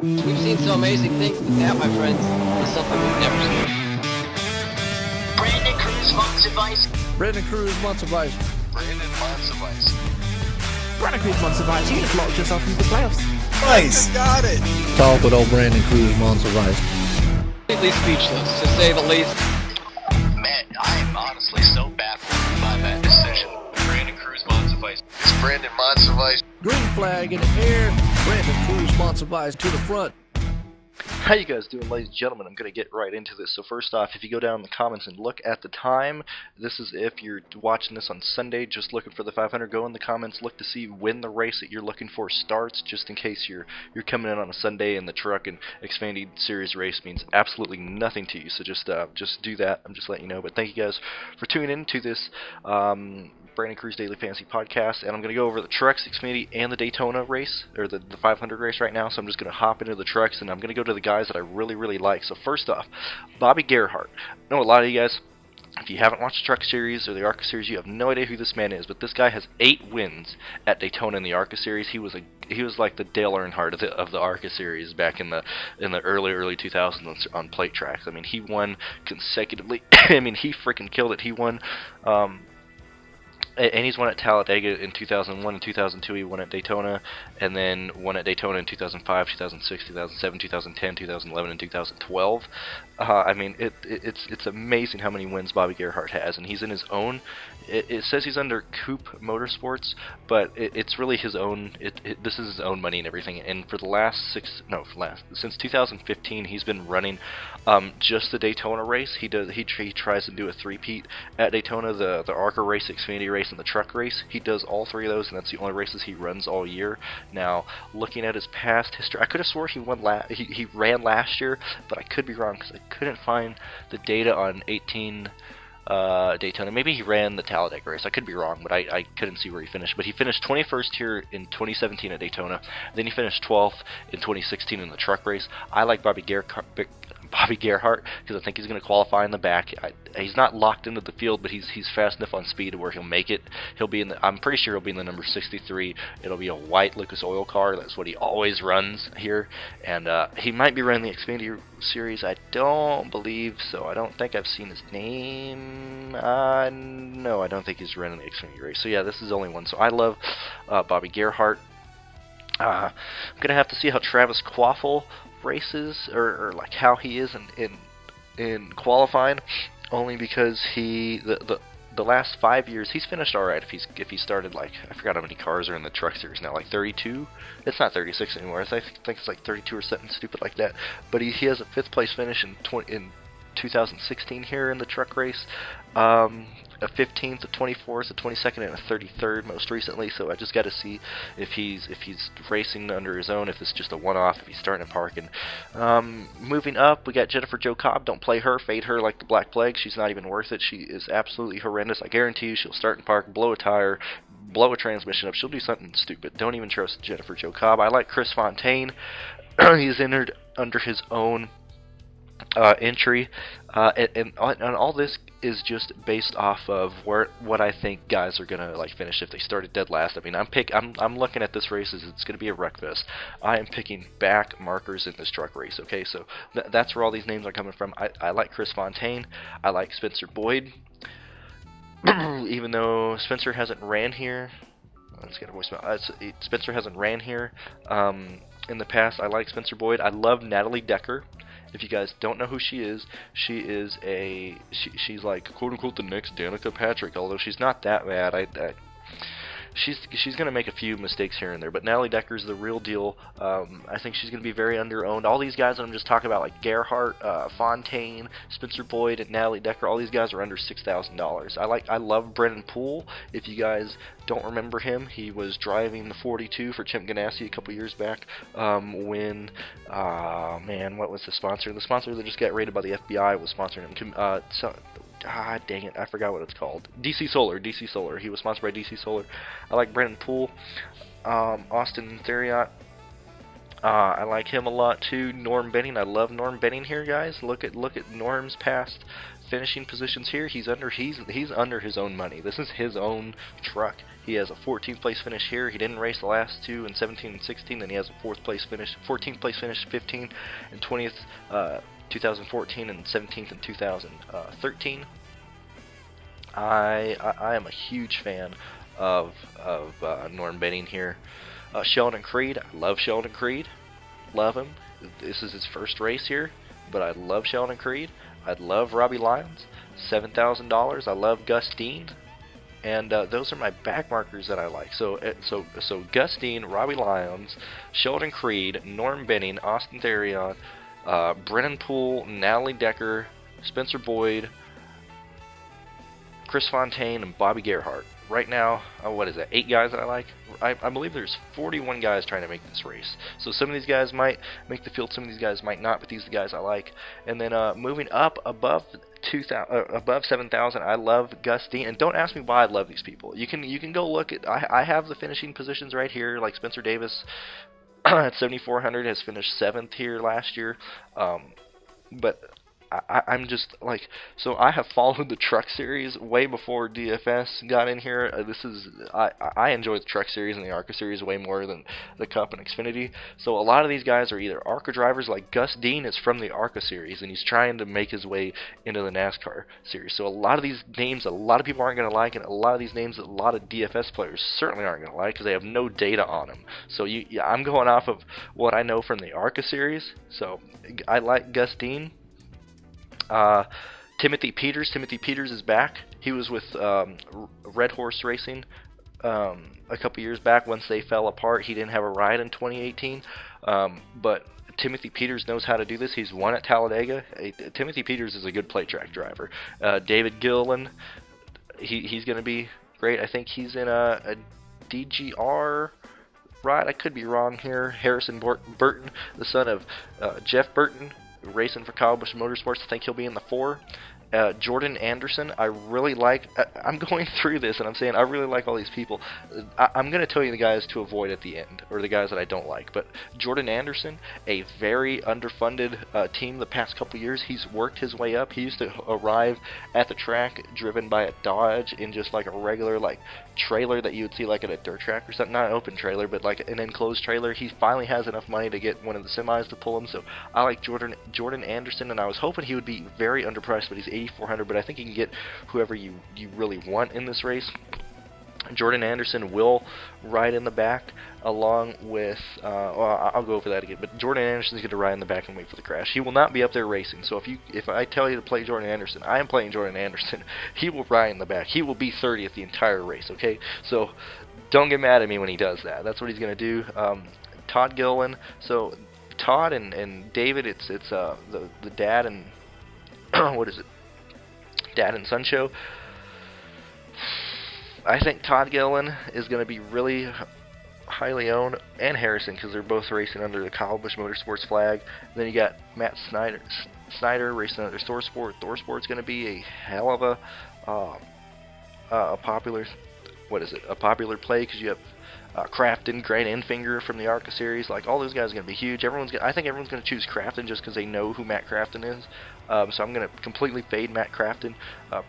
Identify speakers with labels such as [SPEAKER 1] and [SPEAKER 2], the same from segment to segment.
[SPEAKER 1] We've seen some amazing things, but that, my friends, is something we've never seen.
[SPEAKER 2] Brandon Cruz Month's Advice.
[SPEAKER 3] Brandon Cruz Month's Advice.
[SPEAKER 2] Brandon Month's Advice.
[SPEAKER 4] Brandon Cruz Month's Advice. You just locked yourself into the playoffs.
[SPEAKER 3] Nice.
[SPEAKER 5] Got it.
[SPEAKER 3] Talk with old Brandon Cruz Month's Advice.
[SPEAKER 1] Completely speechless, to say the least.
[SPEAKER 2] Man, I am honestly so baffled by that decision. Brandon Cruz Month's Advice. It's Brandon Month's Advice.
[SPEAKER 3] Green flag in the air. Brandon Cruz Month's Advice to the front.
[SPEAKER 6] How you guys doing, ladies and gentlemen? I'm going to get right into this. So first off, if you go down in the comments and look at the time, this is if you're watching this on Sunday, just looking for the 500, go in the comments, look to see when the race that you're looking for starts, just in case you're coming in on a Sunday and the truck and Xfinity Series race means absolutely nothing to you. So just do that. I'm just letting you know. But thank you guys for tuning in to this Brandon Cruz Daily Fantasy Podcast, and I'm going to go over the trucks, Xfinity, and the Daytona race, or the 500 race right now, so I'm just going to hop into the trucks, and I'm going to go to the guys that I really, really like. So first off, Bobby Gerhart. I know a lot of you guys, if you haven't watched the Truck Series or the ARCA Series, you have no idea who this man is, but this guy has 8 wins at Daytona in the ARCA Series. He was like the Dale Earnhardt of the ARCA Series back in the early 2000s on plate tracks. I mean, he won consecutively. I mean, he freaking killed it. He won and he's won at Talladega in 2001 and 2002. He won at Daytona, and then won at Daytona in 2005, 2006, 2007, 2010, 2011, and 2012. I mean, it's amazing how many wins Bobby Gerhart has, and he's in his own. It says he's under Coupe Motorsports, but it's really his own. This is his own money and everything. And for the since 2015, he's been running just the Daytona race. He tries to do a three-peat at Daytona, the ARCA race, Xfinity race, and the truck race. He does all 3 of those, and that's the only races he runs all year. Now, looking at his past history, I could have swore he ran last year, but I could be wrong because I couldn't find the data on 18 Daytona. Maybe he ran the Talladega race. I could be wrong, but I couldn't see where he finished. But he finished 21st here in 2017 at Daytona. Then he finished 12th in 2016 in the truck race. I like Bobby Gerhart because I think he's going to qualify in the back. He's not locked into the field, but he's fast enough on speed to where he'll make it. He'll be in the. I'm pretty sure he'll be in the number 63. It'll be a white Lucas Oil car. That's what he always runs here, and he might be running the Xfinity Series. I don't believe so. I don't think I've seen his name. No, I don't think he's running the Xfinity race. So yeah, this is only one. So I love Bobby Gerhart. I'm gonna have to see how Travis Quaffle races, or like how he is in qualifying, only because the last 5 years he's finished alright. If he started, like, I forgot how many cars are in the truck series now, like 32. It's not 36 anymore. I think it's like 32 or something stupid like that. But he has a 5th place finish in 2016 here in the truck race. A 15th, a 24th, a 22nd, and a 33rd most recently. So I just got to see if he's racing under his own, if it's just a one-off, if he's starting to park. And moving up, we got Jennifer Jo Cobb. Don't play her, fade her like the Black Plague. She's not even worth it. She is absolutely horrendous. I guarantee you, she'll start and park, blow a tire, blow a transmission up. She'll do something stupid. Don't even trust Jennifer Jo Cobb. I like Chris Fontaine. He's entered under his own entry, and all this is just based off of what I think guys are gonna like finish if they started dead last. I mean, I'm looking at this race as it's gonna be a wreck fest. I am picking back markers in this truck race. Okay, so that's where all these names are coming from. I like Chris Fontaine. I like Spencer Boyd, even though Spencer hasn't ran here. Let's get a voicemail. Spencer hasn't ran here in the past. I like Spencer Boyd. I love Natalie Decker. If you guys don't know who she is she's like quote unquote the next Danica Patrick, although she's not that bad. She's going to make a few mistakes here and there, but Natalie Decker's the real deal. I think she's going to be very under-owned. All these guys that I'm just talking about, like Gerhart, Fontaine, Spencer Boyd, and Natalie Decker, all these guys are under $6,000. I love Brennan Poole. If you guys don't remember him, he was driving the 42 for Chip Ganassi a couple years back when, man, what was the sponsor? The sponsor that just got raided by the FBI was sponsoring him. Dang it, I forgot what it's called. DC Solar. He was sponsored by DC Solar. I like Brendan Poole, Austin Theriot. I like him a lot too. Norm Benning, I love Norm Benning here, guys. Look at Norm's past finishing positions here. He's under his own money. This is his own truck. He has a 14th place finish here. He didn't race the last two in 17 and 16. Then he has a 14th place finish, 15 and 20th, 2014 and 17th in 2013. I am a huge fan of Norm Benning here. Sheldon Creed, I love Sheldon Creed. Love him. This is his first race here, but I love Sheldon Creed. I love Robbie Lyons, $7,000. I love Gus Dean, and those are my back markers that I like. So Gus Dean, Robbie Lyons, Sheldon Creed, Norm Benning, Austin Theriault, Brennan Poole, Natalie Decker, Spencer Boyd, Chris Fontaine, and Bobby Gerhart. Right now, what is that, 8 guys that I like? I believe there's 41 guys trying to make this race. So some of these guys might make the field, some of these guys might not, but these are the guys I like. And then moving up above 7,000, I love Gus Dean. And don't ask me why I love these people. You can go look at, I have the finishing positions right here, like Spencer Davis at 7,400 has finished 7th here last year. But I'm just like, so I have followed the Truck Series way before DFS got in here. I enjoy the Truck Series and the ARCA Series way more than the Cup and Xfinity. So a lot of these guys are either ARCA drivers, like Gus Dean is from the ARCA Series, and he's trying to make his way into the NASCAR Series. So a lot of these names, a lot of people aren't going to like, and a lot of these names, a lot of DFS players certainly aren't going to like because they have no data on them. So I'm going off of what I know from the ARCA Series. So I like Gus Dean. Timothy Peters is back. He was with Red Horse Racing a couple years back. Once they fell apart, he didn't have a ride in 2018. But Timothy Peters knows how to do this. He's won at Talladega. Timothy Peters is a good plate track driver. David Gilliland, he's going to be great. I think he's in a DGR ride. I could be wrong here. Harrison Burton, the son of Jeff Burton, racing for Kyle Busch Motorsports. I think he'll be in the 4. Jordan Anderson, I really like. I'm going through this and I'm saying I really like all these people. I'm going to tell you the guys to avoid at the end, or the guys that I don't like. But Jordan Anderson, a very underfunded team the past couple years. He's worked his way up. He used to arrive at the track driven by a Dodge in just like a regular like trailer that you would see like at a dirt track or something. Not an open trailer, but like an enclosed trailer. He finally has enough money to get one of the semis to pull him. So I like Jordan Anderson, and I was hoping he would be very underpriced, but he's 8,400, but I think you can get whoever you really want in this race. Jordan Anderson will ride in the back along with, well, I'll go over that again, but Jordan Anderson's going to ride in the back and wait for the crash. He will not be up there racing, so if I tell you to play Jordan Anderson, I am playing Jordan Anderson. He will ride in the back. He will be 30th the entire race, okay? So don't get mad at me when he does that. That's what he's going to do. Todd Gilliland, so Todd and David, it's the dad and, what is it? Dad and son show. I think Todd Gilliland is going to be really highly owned, and Harrison, because they're both racing under the Kyle Busch Motorsports flag. And then you got Matt Snyder racing under ThorSport. ThorSport's going to be a hell of a popular, a popular play, because you have Crafton, Grant Enfinger from the ARCA series. Like, all those guys are going to be huge. I think everyone's going to choose Crafton just because they know who Matt Crafton is. So I'm going to completely fade Matt Crafton.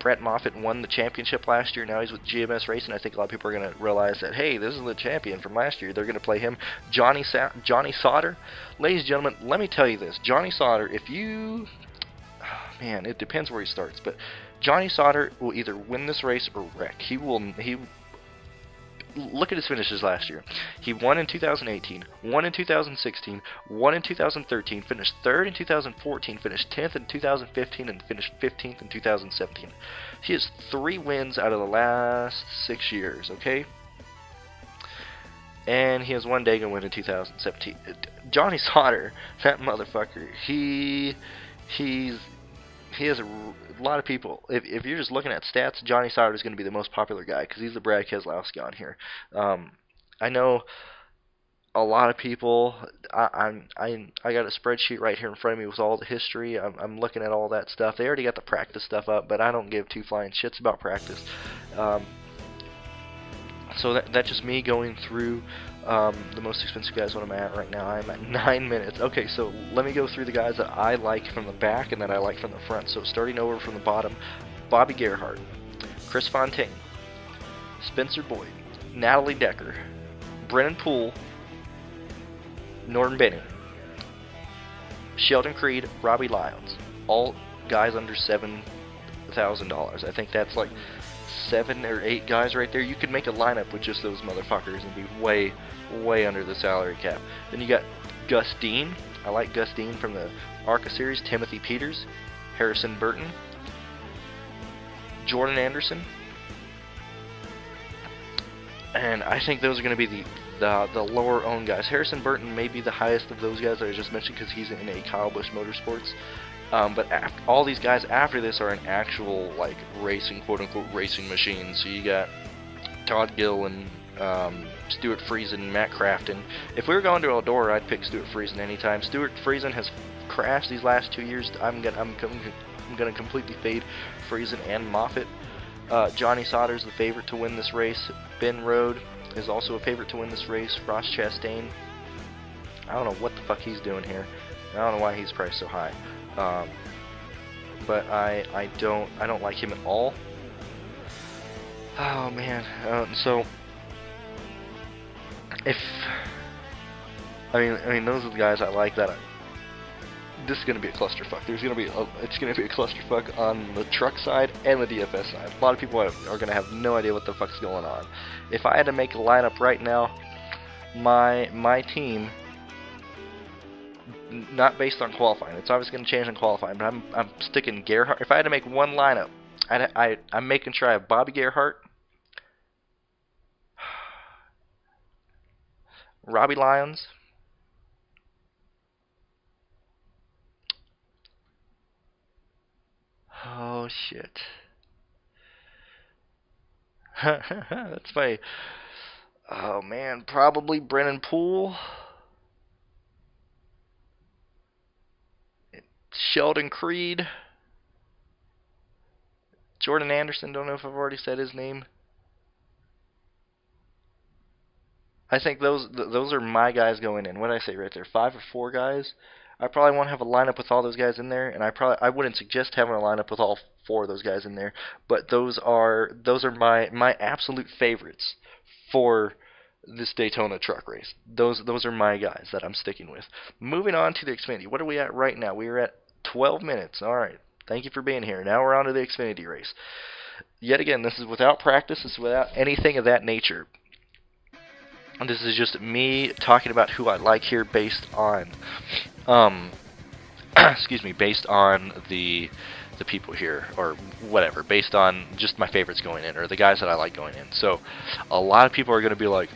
[SPEAKER 6] Brett Moffitt won the championship last year. Now he's with GMS Racing. I think a lot of people are going to realize that, hey, this is the champion from last year. They're going to play him. Johnny Sauter. Ladies and gentlemen, let me tell you this. Johnny Sauter, if you... Oh, man, it depends where he starts. But Johnny Sauter will either win this race or wreck. Look at his finishes last year. He won in 2018, won in 2016, won in 2013, finished 3rd in 2014, finished 10th in 2015, and finished 15th in 2017. He has 3 wins out of the last 6 years, okay? And he has 1 Daytona win in 2017. Johnny Sauter, that motherfucker, he has a lot of people. If you're just looking at stats, Johnny Sauter is going to be the most popular guy because he's the Brad Keselowski on here. I know a lot of people. I got a spreadsheet right here in front of me with all the history. I'm looking at all that stuff. They already got the practice stuff up, but I don't give 2 flying shits about practice. So that's just me going through The most expensive guys, what am I at right now? I'm at 9 minutes. Okay, so let me go through the guys that I like from the back and that I like from the front. So starting over from the bottom, Bobby Gerhart, Chris Fontaine, Spencer Boyd, Natalie Decker, Brennan Poole, Norton Benning, Sheldon Creed, Robbie Lyons. All guys under $7,000. I think that's like 7 or 8 guys right there. You could make a lineup with just those motherfuckers and be way under the salary cap. Then you got Gus Dean. I like Gus Dean from the ARCA series. Timothy Peters, Harrison Burton, Jordan Anderson, and I think those are going to be the lower owned guys. Harrison Burton may be the highest of those guys that I just mentioned because he's in a Kyle Busch Motorsports. But all these guys after this are in actual like racing, quote unquote racing machines. So you got Todd Gill and Stuart Friesen and Matt Crafton. If we were going to Eldora, I'd pick Stuart Friesen anytime. Stuart Friesen has crashed these last 2 years. I'm gonna completely fade Friesen and Moffitt. Johnny Sauter's the favorite to win this race. Ben Rode is also a favorite to win this race. Ross Chastain, I don't know what the fuck he's doing here. I don't know why he's priced so high. But I don't like him at all. Oh man. So if I mean those are the guys I like that. This is gonna be a clusterfuck. It's gonna be a clusterfuck on the truck side and the DFS side. A lot of people are gonna have no idea what the fuck's going on. If I had to make a lineup right now, my team, not based on qualifying. It's obviously going to change in qualifying, but I'm sticking Gerhart. If I had to make one lineup, I'm making sure I have Bobby Gerhart, Robbie Lyons, oh shit, that's my, oh man, probably Brennan Poole, Sheldon Creed, Jordan Anderson, don't know if I've already said his name. I think those are my guys going in. What did I say right there? 5 or 4 guys? I probably won't have a lineup with all those guys in there, and I wouldn't suggest having a lineup with all 4 of those guys in there, but those are my absolute favorites for this Daytona truck race. Those are my guys that I'm sticking with. Moving on to the Xfinity. What are we at right now? We are at 12 minutes. All right. Thank you for being here. Now we're on to the Xfinity race. Yet again, this is without practice. This is without anything of that nature. This is just me talking about who I like here based on, excuse me, based on the people here, or whatever, based on just my favorites going in, or the guys that I like going in. So, a lot of people are going to be like,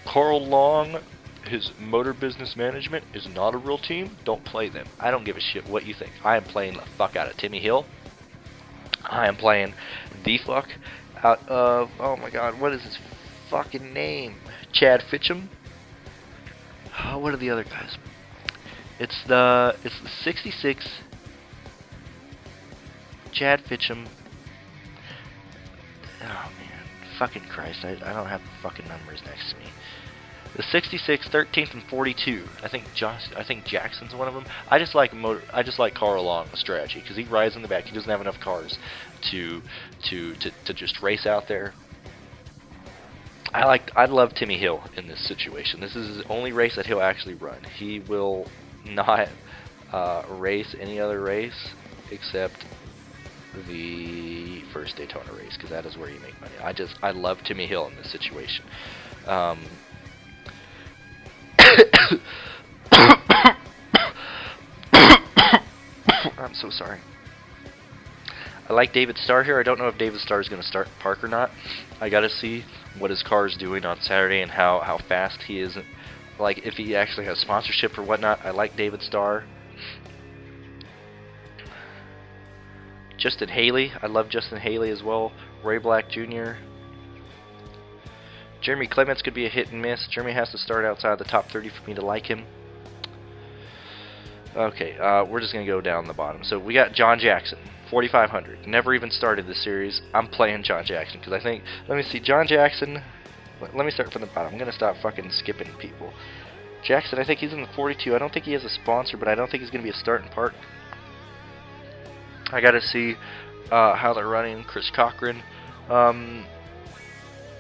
[SPEAKER 6] Carl Long, his Motor Business Management is not a real team. Don't play them. I don't give a shit what you think. I am playing the fuck out of Timmy Hill. I am playing the fuck out of, oh my god, what is his fucking name? Chad Fitchum. What are the other guys? It's the 66 Chad Fitchum. Oh man, fucking Christ! I don't have the fucking numbers next to me. The 66, 13th, and 42. I think Jackson's one of them. I just like Carl Long, the strategy, because he rides in the back. He doesn't have enough cars to just race out there. I love Timmy Hill in this situation. This is his only race that he'll actually run. He will not race any other race except the first Daytona race, because that is where you make money. I love Timmy Hill in this situation. I'm so sorry. I like David Starr here. I don't know if David Starr is going to start Park or not. I got to see what his car is doing on Saturday and how fast he is. Like, if he actually has sponsorship or whatnot. I like David Starr. Justin Haley. I love Justin Haley as well. Ray Black Jr. Jeremy Clements could be a hit and miss. Jeremy has to start outside the top 30 for me to like him. Okay, we're just going to go down the bottom. So we got John Jackson, 4,500. Never even started this series. I'm playing John Jackson because I think, let me see, John Jackson Let me start from the bottom. I'm gonna stop fucking skipping people. Jackson, I think he's in the 42. I don't think he has a sponsor, but I don't think he's gonna be a starting part. I gotta see how they're running. Chris Cochran.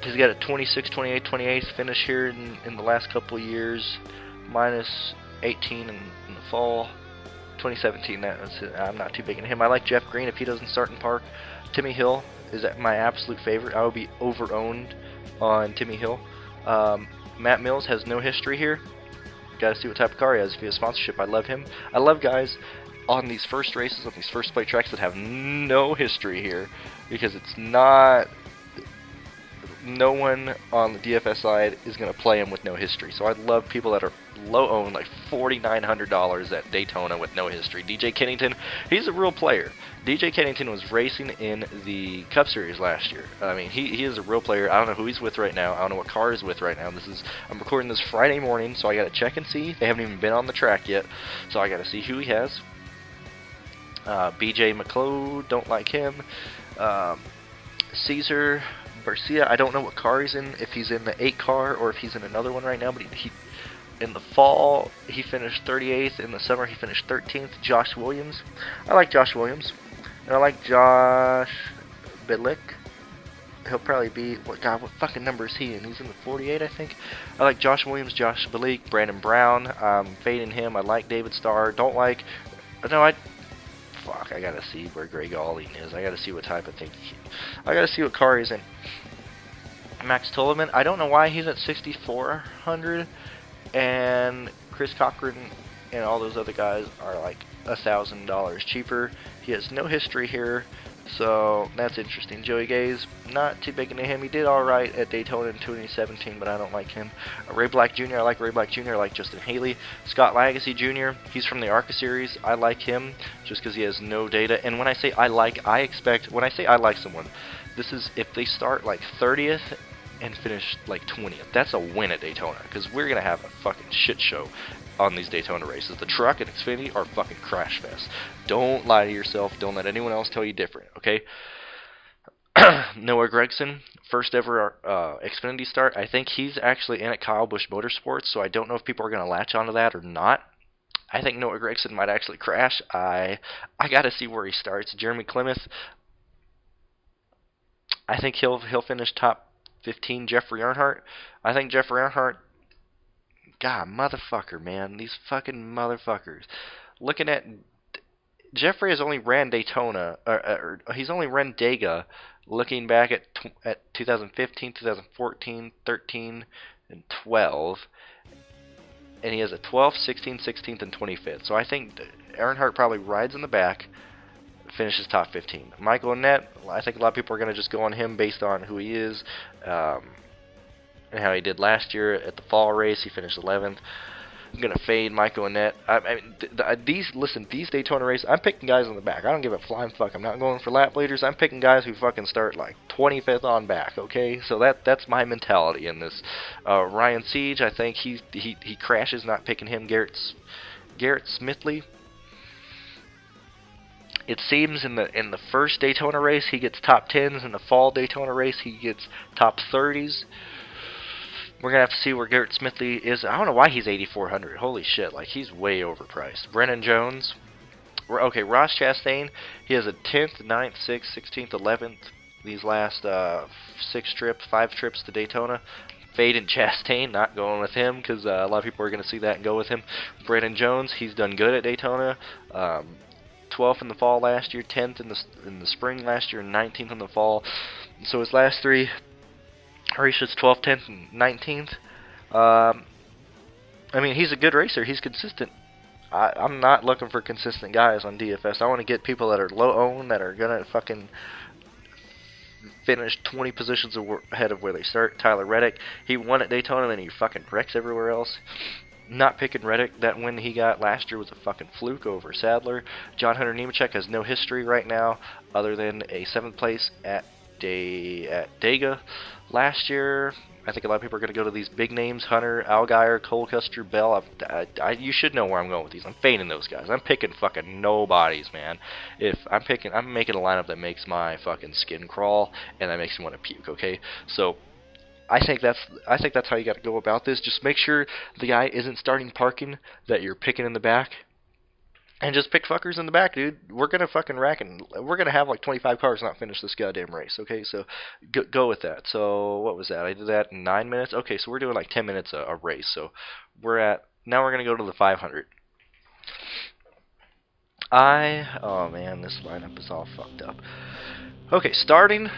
[SPEAKER 6] He's got a 26, 28, 28 finish here in the last couple of years, minus 18 in the fall. 2017, I'm not too big into him. I like Jeff Green if he doesn't start in park. Timmy Hill is my absolute favorite. I would be over-owned on Timmy Hill. Matt Mills has no history here. Got to see what type of car he has. If he has sponsorship, I love him. I love guys on these first races, on these first plate tracks that have no history here, because it's not... No one on the DFS side is going to play him with no history. So I love people that are low owned, like $4,900 at Daytona with no history. DJ Kennington, he's a real player. DJ Kennington was racing in the Cup Series last year. I mean, he is a real player. I don't know who he's with right now. I don't know what car he's with right now. I'm recording this Friday morning, so I got to check and see. They haven't even been on the track yet, so I got to see who he has. BJ McCloud, don't like him. Caesar Garcia, I don't know what car he's in, if he's in the 8 car or if he's in another one right now, but he in the fall he finished 38th, in the summer he finished 13th. Josh Williams, I like Josh Williams, and I like Josh Bilik. He'll probably be, what fucking number is he in? He's in the 48, I think. I like Josh Williams, Josh Bilik, Brandon Brown, fading him. I like David Starr, don't like, no, fuck, I gotta see where Greg Alling is. I gotta see what type of thing. I gotta see what car he's in. Max Tolleman, I don't know why he's at 6,400, and Chris Cochran and all those other guys are like $1,000 cheaper. He has no history here, so that's interesting. Joey Gaze, not too big into him. He did alright at Daytona in 2017, but I don't like him. Ray Black Jr., I like Ray Black Jr., I like Justin Haley. Scott Lagasse Jr., he's from the ARCA series. I like him just because he has no data. And when I say I like, when I say I like someone, this is if they start like 30th and finish like 20th. That's a win at Daytona, because we're going to have a fucking shit show on these Daytona races. The truck and Xfinity are fucking crash fest. Don't lie to yourself. Don't let anyone else tell you different, okay? Noah Gragson, first ever Xfinity start. I think he's actually in at Kyle Busch Motorsports, so I don't know if people are going to latch onto that or not. I think Noah Gragson might actually crash. I got to see where he starts. Jeremy Clemeth, I think he'll finish top 15. Jeffrey Earnhardt, I think Jeffrey Earnhardt, God, motherfucker, man, these fucking motherfuckers. Looking at Jeffrey has only ran Daytona, or he's only run Dega. Looking back at 2015, 2014, 13, and 12, and he has a 12th, 16th, 16th, and 25th. So I think Earnhardt probably rides in the back, finishes top 15. Michael Annett, I think a lot of people are going to just go on him based on who he is, and how he did last year at the fall race. He finished 11th. I'm going to fade Michael Annett. I mean, these Daytona races, I'm picking guys on the back. I don't give a flying fuck. I'm not going for lap leaders. I'm picking guys who fucking start like 25th on back, okay? So that's my mentality in this. Ryan Siege, I think he crashes, not picking him. Garrett Smithley, it seems in the first Daytona race he gets top 10s. In the fall Daytona race he gets top 30s. We're going to have to see where Garrett Smithley is. I don't know why he's 8,400. Holy shit, like he's way overpriced. Brennan Jones. Okay, Ross Chastain, he has a 10th, 9th, 6th, 16th, 11th. These last 5 trips to Daytona. Fading Chastain, not going with him because a lot of people are going to see that and go with him. Brennan Jones, he's done good at Daytona. 12th in the fall last year, 10th in the spring last year, and 19th in the fall. So his last 3 races, 12th, 10th, and 19th. I mean, he's a good racer. He's consistent. I'm not looking for consistent guys on DFS. I want to get people that are low-owned, that are going to fucking finish 20 positions ahead of where they start. Tyler Reddick, he won at Daytona, and then he fucking wrecks everywhere else. Not picking Reddick. That win he got last year was a fucking fluke over Sadler. John Hunter Nemechek has no history right now other than a 7th place at Dega last year. I think a lot of people are going to go to these big names: Hunter, Allgaier, Cole Custer, Bell. You should know where I'm going with these. I'm fading those guys. I'm picking fucking nobodies, man. I'm making a lineup that makes my fucking skin crawl and that makes me want to puke. Okay, so I think that's how you got to go about this. Just make sure the guy isn't starting parking, that you're picking in the back. And just pick fuckers in the back, dude. We're gonna fucking rack, and we're gonna have like 25 cars not finish this goddamn race. Okay, so go with that. So what was that? I did that in 9 minutes. Okay, so we're doing like 10 minutes a race. So now we're gonna go to the 500. Oh man, this lineup is all fucked up. Okay, starting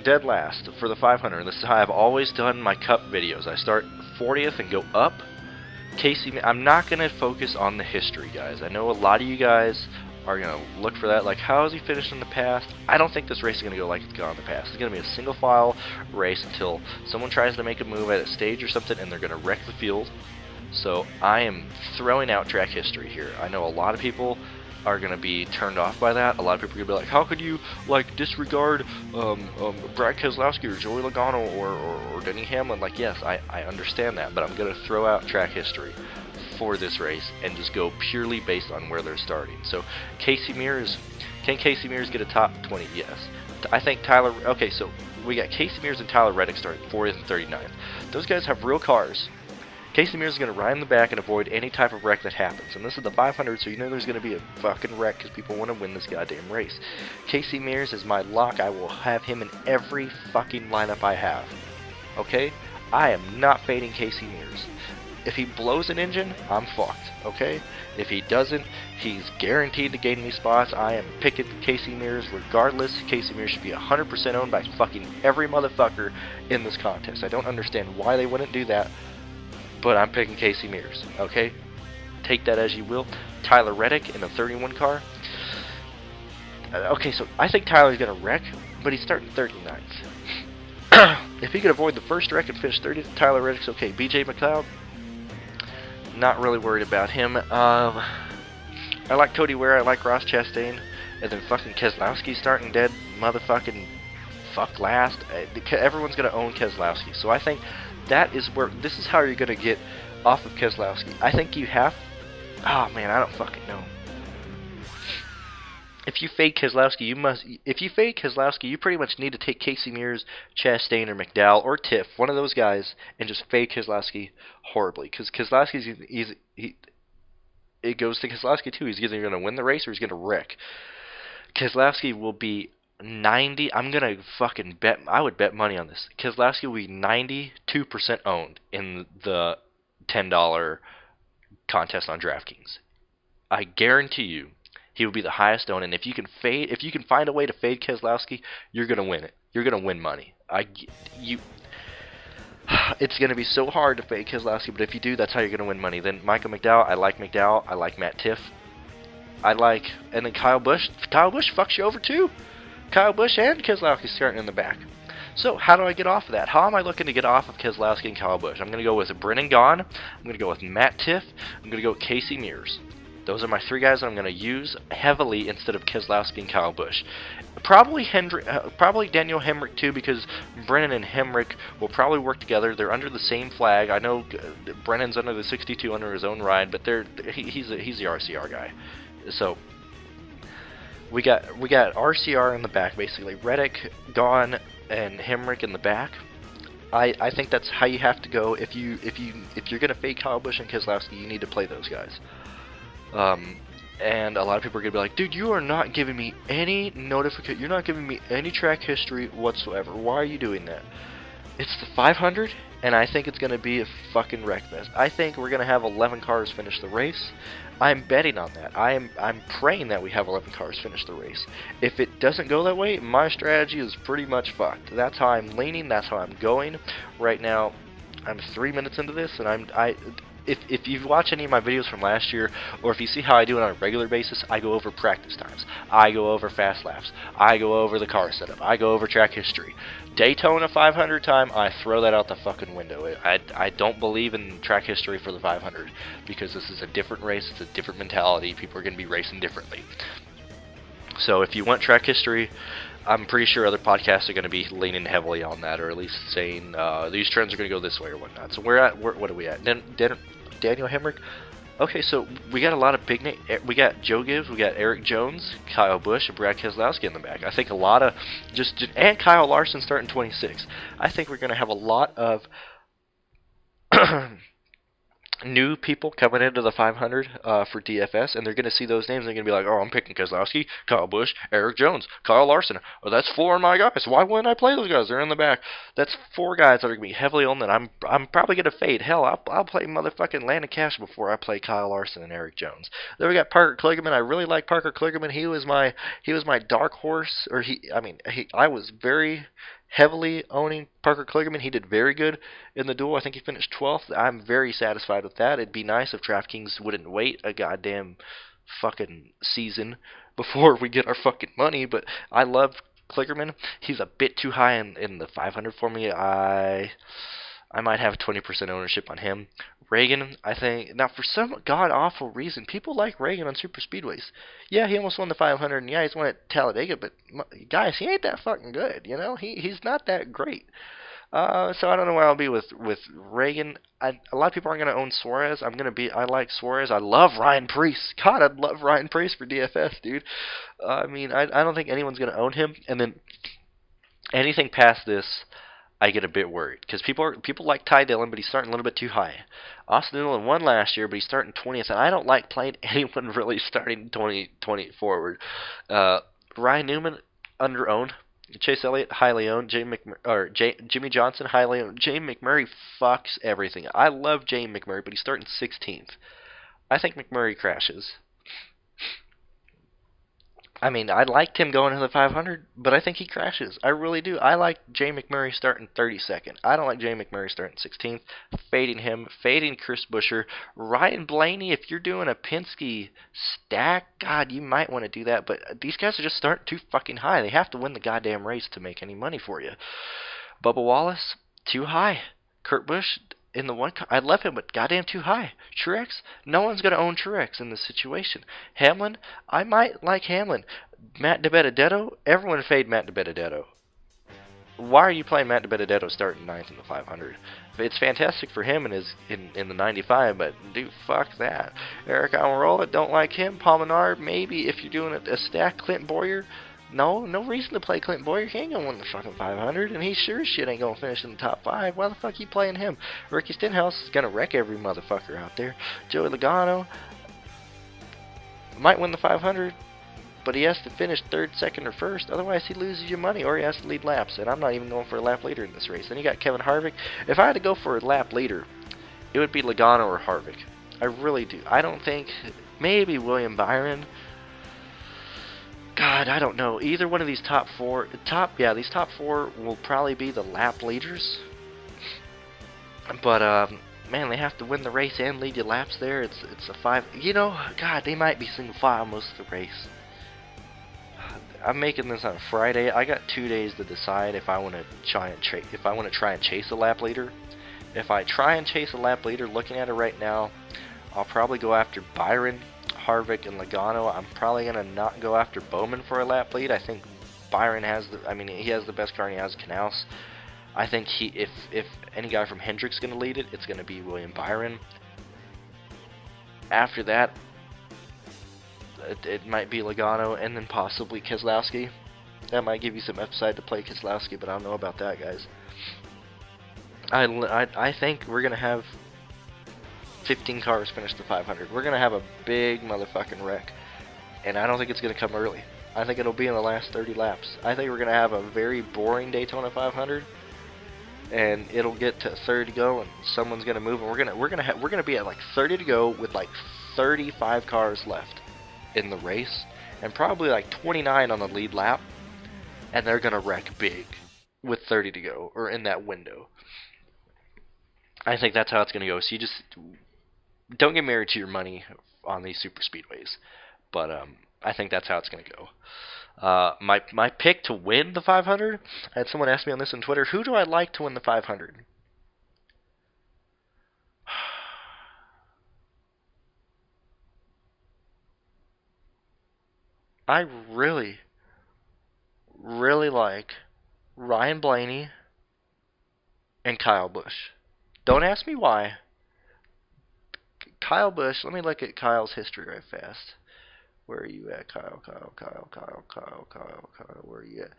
[SPEAKER 6] dead last for the 500. This is how I've always done my cup videos. I start 40th and go up. Casey, I'm not going to focus on the history, guys. I know a lot of you guys are going to look for that, like, how has he finished in the past? I don't think this race is going to go like it's gone in the past. It's going to be a single file race until someone tries to make a move at a stage or something and they're going to wreck the field. So I am throwing out track history here. I know a lot of people are going to be turned off by that. A lot of people are going to be like, how could you, like, disregard Brad Keselowski or Joey Logano or Denny Hamlin? Like, yes, I understand that, but I'm going to throw out track history for this race and just go purely based on where they're starting. So, can Casey Mears get a top 20? Yes. I think Tyler, okay, so we got Casey Mears and Tyler Reddick starting 40th and 39th. Those guys have real cars. Casey Mears is going to ride in the back and avoid any type of wreck that happens. And this is the 500, so you know there's going to be a fucking wreck because people want to win this goddamn race. Casey Mears is my lock. I will have him in every fucking lineup I have. Okay? I am not fading Casey Mears. If he blows an engine, I'm fucked. Okay? If he doesn't, he's guaranteed to gain me spots. I am picking Casey Mears regardless. Casey Mears should be 100% owned by fucking every motherfucker in this contest. I don't understand why they wouldn't do that. But I'm picking Casey Mears, okay? Take that as you will. Tyler Reddick in a 31 car. Okay, so I think Tyler's going to wreck, but he's starting 39th. If he could avoid the first wreck and finish 30th, Tyler Reddick's okay. BJ McLeod, not really worried about him. I like Cody Ware, I like Ross Chastain, and then fucking Keselowski starting dead motherfucking fuck last. Everyone's going to own Keselowski, so I think this is how you're going to get off of Keselowski. I think you have, oh man, I don't fucking know. If you fade Keselowski, you pretty much need to take Casey Mears, Chastain, or McDowell, or Tiff, one of those guys, and just fade Keselowski horribly. Because Keselowski's, it goes to Keselowski too. He's either going to win the race or he's going to wreck. Keselowski will be 90. I'm gonna fucking bet. I would bet money on this. Keselowski will be 92% owned in the $10 contest on DraftKings. I guarantee you, he will be the highest owned. And if you can find a way to fade Keselowski, you're gonna win it. You're gonna win money. It's gonna be so hard to fade Keselowski, but if you do, that's how you're gonna win money. Then Michael McDowell. I like McDowell. I like Matt Tiff. And then Kyle Busch. Kyle Busch fucks you over too. Kyle Busch and Keselowski starting in the back. So how do I get off of that? How am I looking to get off of Keselowski and Kyle Busch? I'm going to go with Brennan Gaughan. I'm going to go with Matt Tiff. I'm going to go with Casey Mears. Those are my three guys that I'm going to use heavily instead of Keselowski and Kyle Busch. Probably Daniel Hemrick too, because Brennan and Hemrick will probably work together. They're under the same flag. I know Brennan's under the 62 under his own ride, but he's the RCR guy. So we got RCR in the back, basically. Reddick, Gaughan, and Hemrick in the back. I think that's how you have to go. If you're gonna fade Kyle Busch and Keselowski, you need to play those guys. And a lot of people are gonna be like, dude, you are not giving me any notification. You're not giving me any track history whatsoever. Why are you doing that? It's the 500, and I think it's going to be a fucking wreck fest. I think we're going to have 11 cars finish the race. I'm betting on that. I'm praying that we have 11 cars finish the race. If it doesn't go that way, my strategy is pretty much fucked. That's how I'm leaning. That's how I'm going. Right now, I'm 3 minutes into this, and if you've watched any of my videos from last year, or if you see how I do it on a regular basis, I go over practice times. I go over fast laps. I go over the car setup. I go over track history. Daytona 500 time, I throw that out the fucking window. I don't believe in track history for the 500 because this is a different race. It's a different mentality. People are going to be racing differently. So if you want track history, I'm pretty sure other podcasts are going to be leaning heavily on that, or at least saying these trends are going to go this way or whatnot. So what are we at? Daniel Hemrick, Okay, so we got a lot of big name. We got Joe Gibbs, we got Eric Jones, Kyle Busch, and Brad Keselowski in the back. I think a lot of and Kyle Larson starting 26. I think we're going to have a lot of new people coming into the 500 for DFS, and they're going to see those names. And they're going to be like, "Oh, I'm picking Keselowski, Kyle Busch, Eric Jones, Kyle Larson. Oh, that's 4 of my guys. Why wouldn't I play those guys? They're in the back. That's 4 guys that are going to be heavily owned. And I'm probably going to fade. Hell, I'll play motherfucking Landon Cash before I play Kyle Larson and Eric Jones. Then we got Parker Kligerman. I really like Parker Kligerman. He was my dark horse, or I was very heavily owning Parker Kligerman. He did very good in the duel. I think he finished 12th. I'm very satisfied with that. It'd be nice if DraftKings wouldn't wait a goddamn fucking season before we get our fucking money, but I love Kligerman. He's a bit too high in the 500 for me. I might have 20% ownership on him. Reagan, I think, now for some god-awful reason, people like Reagan on super speedways. Yeah, he almost won the 500, and yeah, he's won at Talladega, but guys, he ain't that fucking good, you know? He's not that great. So I don't know where I'll be with Reagan. A lot of people aren't going to own Suarez. I like Suarez. I love Ryan Preece. God, I'd love Ryan Preece for DFS, dude. I don't think anyone's going to own him. And then anything past this, I get a bit worried because people like Ty Dillon, but he's starting a little bit too high. Austin Dillon won last year, but he's starting 20th, and I don't like playing anyone really starting 20 forward. Ryan Newman underowned. Chase Elliott highly owned. Jimmy Johnson highly owned. Jamie McMurray fucks everything. I love Jamie McMurray, but he's starting 16th. I think McMurray crashes. I liked him going to the 500, but I think he crashes. I really do. I like Jay McMurray starting 32nd. I don't like Jay McMurray starting 16th. Fading him. Fading Chris Buescher. Ryan Blaney, if you're doing a Penske stack, God, you might want to do that, but these guys are just starting too fucking high. They have to win the goddamn race to make any money for you. Bubba Wallace, too high. Kurt Busch, in the one, I love him, but goddamn too high. Truex, no one's going to own Truex in this situation. Hamlin, I might like Hamlin. Matt DiBenedetto, everyone fade Matt DiBenedetto. Why are you playing Matt DiBenedetto starting 9th in the 500? It's fantastic for him in the 95, but dude, fuck that. Eric Almirola, don't like him. Paul Menard, maybe if you're doing a stack. Clinton Boyer, no reason to play Clinton Boyer. He ain't gonna win the fucking 500, and he sure as shit ain't gonna finish in the top 5. Why the fuck you playing him? Ricky Stenhouse is gonna wreck every motherfucker out there. Joey Logano might win the 500, but he has to finish 3rd, 2nd, or 1st. Otherwise, he loses you money, or he has to lead laps. And I'm not even going for a lap leader in this race. Then you got Kevin Harvick. If I had to go for a lap leader, it would be Logano or Harvick. I really do. I don't think maybe William Byron. God, I don't know. Either one of these top 4 will probably be the lap leaders. But man, they have to win the race and lead you laps there. It's a 5. You know, God, they might be single file most of the race. I'm making this on Friday. I got 2 days to decide if I want to try and chase a lap leader. If I try and chase a lap leader, looking at it right now, I'll probably go after Byron, Harvick, and Logano. I'm probably gonna not go after Bowman for a lap lead. I think Byron has he has the best car and he has Knaus. I think if any guy from Hendrick's gonna lead it, it's gonna be William Byron. After that, it might be Logano and then possibly Keselowski. That might give you some upside to play Keselowski, but I don't know about that, guys. I think we're gonna have 15 cars finish the 500. We're gonna have a big motherfucking wreck, and I don't think it's gonna come early. I think it'll be in the last 30 laps. I think we're gonna have a very boring Daytona 500, and it'll get to 30 to go, and someone's gonna move, and we're gonna be at like 30 to go with like 35 cars left in the race, and probably like 29 on the lead lap, and they're gonna wreck big with 30 to go, or in that window. I think that's how it's gonna go. So you just don't get married to your money on these super speedways, but I think that's how it's gonna go. My pick to win the 500. I had someone ask me on this on Twitter. Who do I like to win the 500? I really like Ryan Blaney and Kyle Busch. Don't ask me why. Kyle Busch. Let me look at Kyle's history right fast. Where are you at, Kyle? Where are you at?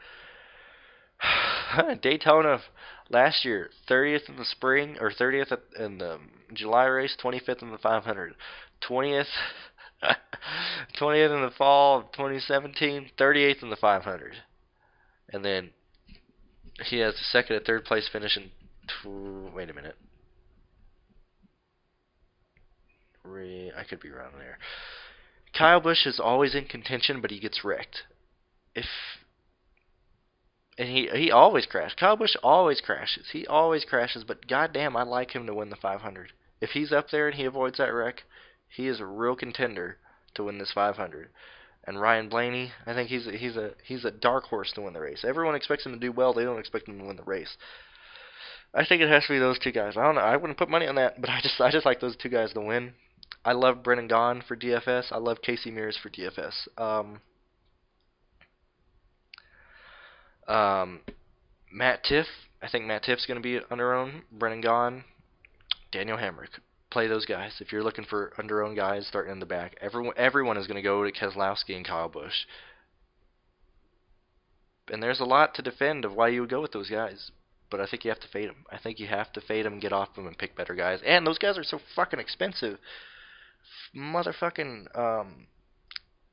[SPEAKER 6] Daytona last year, 30th in the spring, or 30th in the July race, 25th in the 500, 20th, 20th in the fall of 2017, 38th in the 500, and then he has the second and third place finish in. Wait a minute. I could be wrong there. Kyle Busch is always in contention, but he gets wrecked. And he always crashes. Kyle Busch always crashes. He always crashes, but goddamn, I like him to win the 500. If he's up there and he avoids that wreck, he is a real contender to win this 500. And Ryan Blaney, I think he's a dark horse to win the race. Everyone expects him to do well. They don't expect him to win the race. I think it has to be those two guys. I don't know. I wouldn't put money on that, but I just like those two guys to win. I love Brendan Gaughan for DFS. I love Casey Mears for DFS. Matt Tiff. I think Matt Tiff's going to be under-owned. Brendan Gaughan. Daniel Hamrick. Play those guys. If you're looking for under-owned guys starting in the back, everyone is going to go to Keselowski and Kyle Busch. And there's a lot to defend of why you would go with those guys. But I think you have to fade them. I think you have to fade them, get off them, and pick better guys. And those guys are so fucking expensive. Motherfucking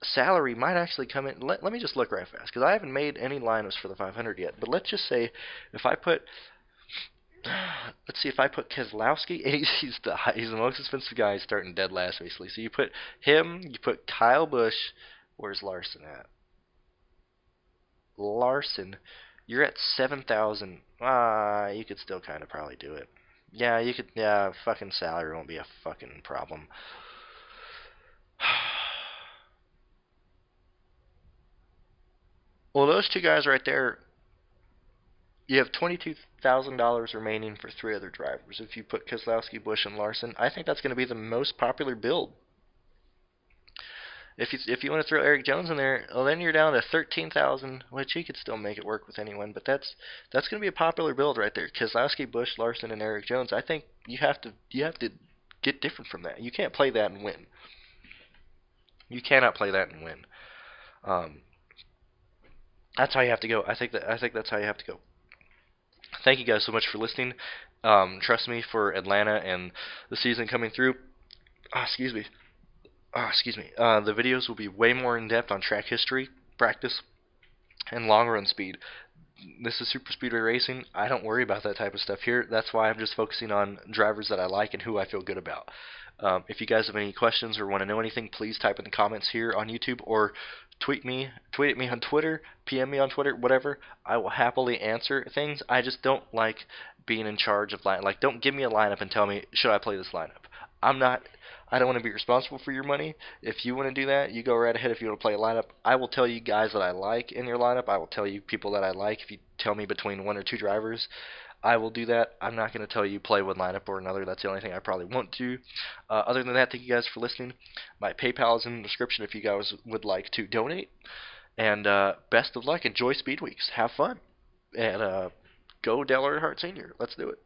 [SPEAKER 6] salary might actually come in. Let me just look right fast, because I haven't made any lineups for the 500 yet. But let's just say if I put, let's see, if I put Keselowski, he's the most expensive guy. He's starting dead last, basically. So you put him, you put Kyle Busch. Where's Larson at? Larson, you're at 7,000. You could still kind of probably do it. Yeah, you could. Yeah, fucking salary won't be a fucking problem. Well, those two guys right there, you have $22,000 remaining for three other drivers. If you put Keselowski, Busch, and Larson, I think that's going to be the most popular build. If you want to throw Eric Jones in there, well, then you're down to 13,000, which he could still make it work with anyone. But that's going to be a popular build right there. Keselowski, Busch, Larson, and Eric Jones. I think you have to get different from that. You can't play that and win. You cannot play that and win. That's how you have to go. I think that's how you have to go. Thank you guys so much for listening. Trust me, for Atlanta and the season coming through. Excuse me. The videos will be way more in depth on track history, practice, and long run speed. This is super speedway racing. I don't worry about that type of stuff here. That's why I'm just focusing on drivers that I like and who I feel good about. If you guys have any questions or want to know anything, please type in the comments here on YouTube, or tweet at me on Twitter, PM me on Twitter, whatever. I will happily answer things. I just don't like being in charge of don't give me a lineup and tell me, should I play this lineup? I don't want to be responsible for your money. If you want to do that, you go right ahead. If you want to play a lineup, I will tell you guys that I like in your lineup. I will tell you people that I like. If you tell me between one or two drivers, I will do that. I'm not going to tell you play one lineup or another. That's the only thing I probably won't do. Other than that, thank you guys for listening. My PayPal is in the description if you guys would like to donate. And best of luck. Enjoy Speed Weeks. Have fun. And go Dale Earnhardt Sr. Let's do it.